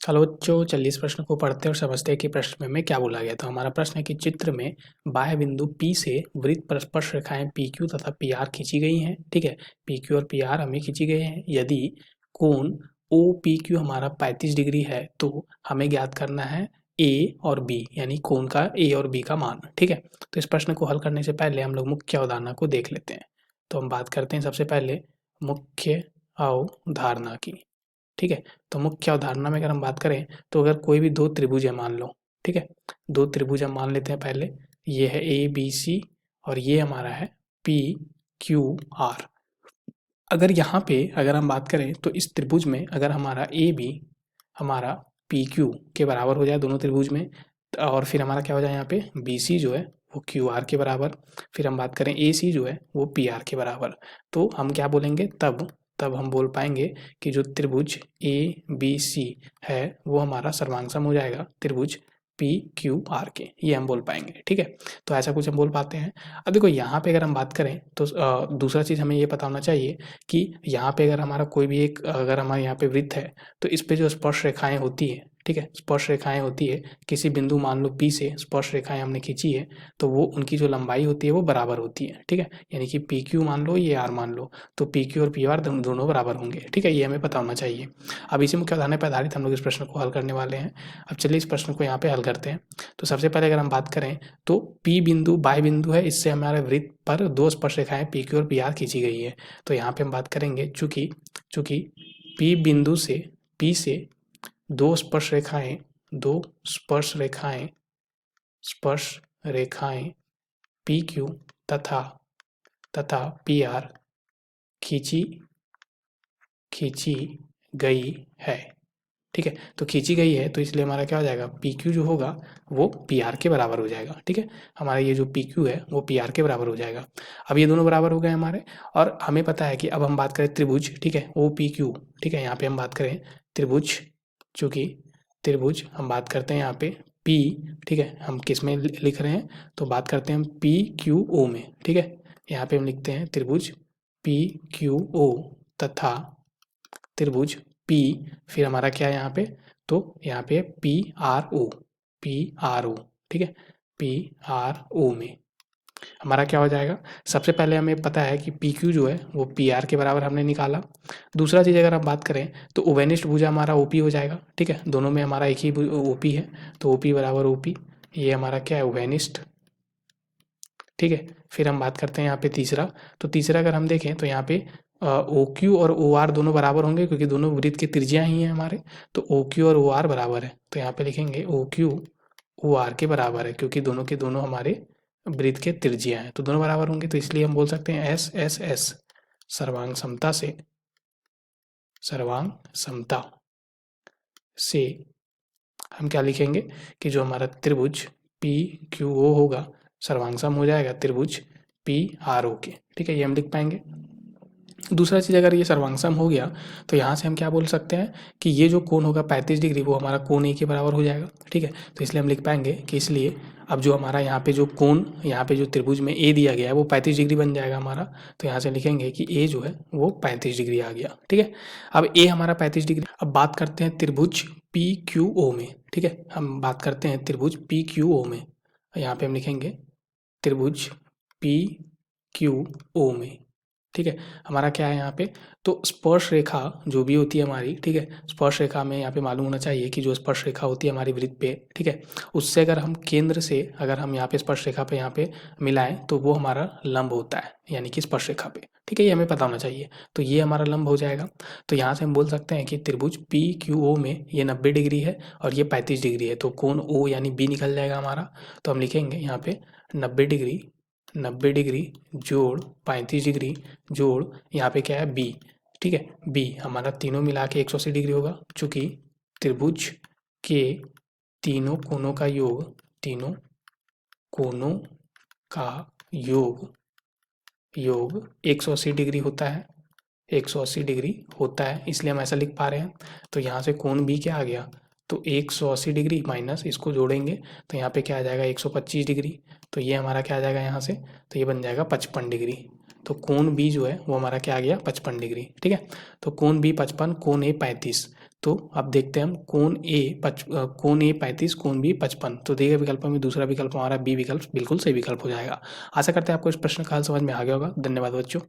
चलो बच्चों, चलिए इस प्रश्न को पढ़ते हैं और समझते हैं कि प्रश्न में क्या बोला गया। तो हमारा प्रश्न है कि चित्र में बाह्य बिंदु P से वृत्त पर स्पर्श रेखाएं PQ तथा PR खींची गई हैं। ठीक है, PQ और PR हमें खींची गई हैं। यदि कोण OPQ हमारा 35 डिग्री है तो हमें ज्ञात करना है A और B, यानी कोण का A और B का मान। ठीक है, तो इस प्रश्न को हल करने से पहले हम लोग मुख्य अवधारणा को देख लेते हैं। तो हम बात करते हैं सबसे पहले मुख्य अवधारणा की। ठीक है, तो मुख्य अवधारणा में अगर हम बात करें तो अगर कोई भी दो त्रिभुज है मान लो। ठीक है, दो त्रिभुज हम मान लेते हैं पहले। ये है ABC और ये हमारा है PQR। अगर यहाँ पे अगर हम बात करें तो इस त्रिभुज में अगर हमारा AB हमारा PQ के बराबर हो जाए दोनों त्रिभुज में, और फिर हमारा क्या हो जाए यहाँ पे BC जो है वो QR के बराबर, फिर हम बात करें AC जो है वो PR के बराबर, तो हम क्या बोलेंगे तब तब हम बोल पाएंगे कि जो त्रिभुज ABC है वो हमारा सर्वांग हो जाएगा त्रिभुज PQR के, ये हम बोल पाएंगे। ठीक है, तो ऐसा कुछ हम बोल पाते हैं। अब देखो यहाँ पे अगर हम बात करें तो दूसरा चीज़ हमें ये पता होना चाहिए कि यहाँ पे अगर हमारा कोई भी एक अगर हमारे यहाँ पे वृत्त है तो इस पे जो स्पर्श रेखाएं होती है, ठीक है, स्पर्श रेखाएं होती है किसी बिंदु मान लो P से स्पर्श रेखाएं हमने खींची है तो वो उनकी जो लंबाई होती है वो बराबर होती है। ठीक है, यानी कि PQ मान लो ये R मान लो तो PQ और PR दोनों बराबर होंगे। ठीक है, ये हमें पता होना चाहिए। अब इसी मुख्य अवधारणा पर आधारित हम लोग इस प्रश्न को हल करने वाले हैं। अब चलिए इस प्रश्न को यहाँ पे हल करते हैं। तो सबसे पहले अगर हम बात करें तो P बिंदु बाह्य बिंदु है, इससे हमारे वृत्त पर दो स्पर्श रेखाएं PQ और PR खींची गई है। तो यहाँ पे हम बात करेंगे चूंकि P बिंदु से P से दो स्पर्श रेखाएं PQ तथा PR खींची गई है। ठीक है, तो खींची गई है तो इसलिए हमारा क्या हो जाएगा PQ जो होगा वो PR के बराबर हो जाएगा। ठीक है, हमारा ये जो PQ है वो PR के बराबर हो जाएगा। अब ये दोनों बराबर हो गए हमारे, और हमें पता है कि अब हम बात करें त्रिभुज। ठीक है, OPQ। ठीक है, यहाँ पे हम बात करें त्रिभुज, चूँकि त्रिभुज हम बात करते हैं यहाँ पे P। ठीक है, हम किस में लिख रहे हैं तो बात करते हैं हम PQO में। ठीक है, यहाँ पे हम लिखते हैं त्रिभुज PQO तथा त्रिभुज P, फिर हमारा क्या है यहाँ पे तो यहाँ पे PRO। ठीक है, PRO में हमारा क्या हो जाएगा, सबसे पहले हमें पता है कि PQ जो है वो PR के बराबर हमने निकाला। दूसरा चीज़ अगर हम बात करें तो उभयनिष्ठ भुजा हमारा OP हो जाएगा। ठीक है, दोनों में हमारा एक ही OP है तो OP बराबर OP, ये हमारा क्या है उभयनिष्ठ। ठीक है, फिर हम बात करते हैं यहाँ पे तीसरा। तो तीसरा अगर हम देखें तो यहाँ पे OQ और OR दोनों बराबर होंगे क्योंकि दोनों वृत्त की त्रिज्या ही हैं हमारे, तो OQ और OR बराबर है। तो यहाँ पे लिखेंगे OQ OR के बराबर है क्योंकि दोनों के दोनों हमारे वृत्त के त्रिज्या हैं तो दोनों बराबर होंगे, तो इसलिए हम बोल सकते हैं SSS सर्वांग समता से हम क्या लिखेंगे कि जो हमारा त्रिभुज PQO होगा सर्वांग सम हो जाएगा त्रिभुज PRO के। ठीक है, ये हम लिख पाएंगे। दूसरा चीज़ अगर ये सर्वांग सम हो गया तो यहाँ से हम क्या बोल सकते हैं कि ये जो कोण होगा 35 डिग्री वो हमारा कोण A के बराबर हो जाएगा। ठीक है, तो इसलिए हम लिख पाएंगे कि इसलिए अब जो हमारा यहाँ पे जो कोण यहाँ पे जो त्रिभुज में A दिया गया है वो 35 डिग्री बन जाएगा हमारा। तो यहाँ से लिखेंगे कि A जो है वो 35 डिग्री आ गया। ठीक है, अब A हमारा 35 डिग्री। अब बात करते हैं त्रिभुज PQO में। ठीक है, हम बात करते हैं त्रिभुज PQO में, यहाँ पे हम लिखेंगे त्रिभुज PQO में। ठीक है, हमारा क्या है यहाँ पे तो स्पर्श रेखा जो भी होती है हमारी, ठीक है, स्पर्श रेखा में यहाँ पे मालूम होना चाहिए कि जो स्पर्श रेखा होती है हमारी वृत्त पे, ठीक है, उससे अगर हम केंद्र से अगर हम यहाँ पे स्पर्श रेखा पे यहाँ पे मिलाएं तो वो हमारा लंब होता है, यानी कि स्पर्श रेखा पे। ठीक है, ये हमें पता होना चाहिए, तो ये हमारा लंब हो जाएगा। तो यहाँ से हम बोल सकते हैं कि त्रिभुज PQO में ये 90 डिग्री है और ये 35 डिग्री है, तो कोण O यानी B निकल जाएगा हमारा। तो हम लिखेंगे यहाँ पे 90 डिग्री जोड़ 35 डिग्री जोड़ यहाँ पे क्या है B। ठीक है, B हमारा तीनों मिला के 180 डिग्री होगा, चूँकि त्रिभुज के तीनों कोणों का योग 180 डिग्री होता है, 180 डिग्री होता है, इसलिए हम ऐसा लिख पा रहे हैं। तो यहाँ से कोण B क्या आ गया तो 180 डिग्री माइनस इसको जोड़ेंगे तो यहाँ पे क्या आ जाएगा 125 डिग्री, तो ये हमारा क्या आ जाएगा यहाँ से तो ये बन जाएगा 55 डिग्री। तो कोण B जो है वो हमारा क्या आ गया 55 डिग्री। ठीक है, तो कोण B 55, कोण A 35, तो अब देखते हैं हम कोण ए 35, कोण बी 55। तो दिए गए विकल्पों में दूसरा विकल्प हमारा बी विकल्प बिल्कुल सही विकल्प हो जाएगा। आशा करते हैं आपको इस प्रश्न का हल समझ में आ गया होगा। धन्यवाद बच्चों।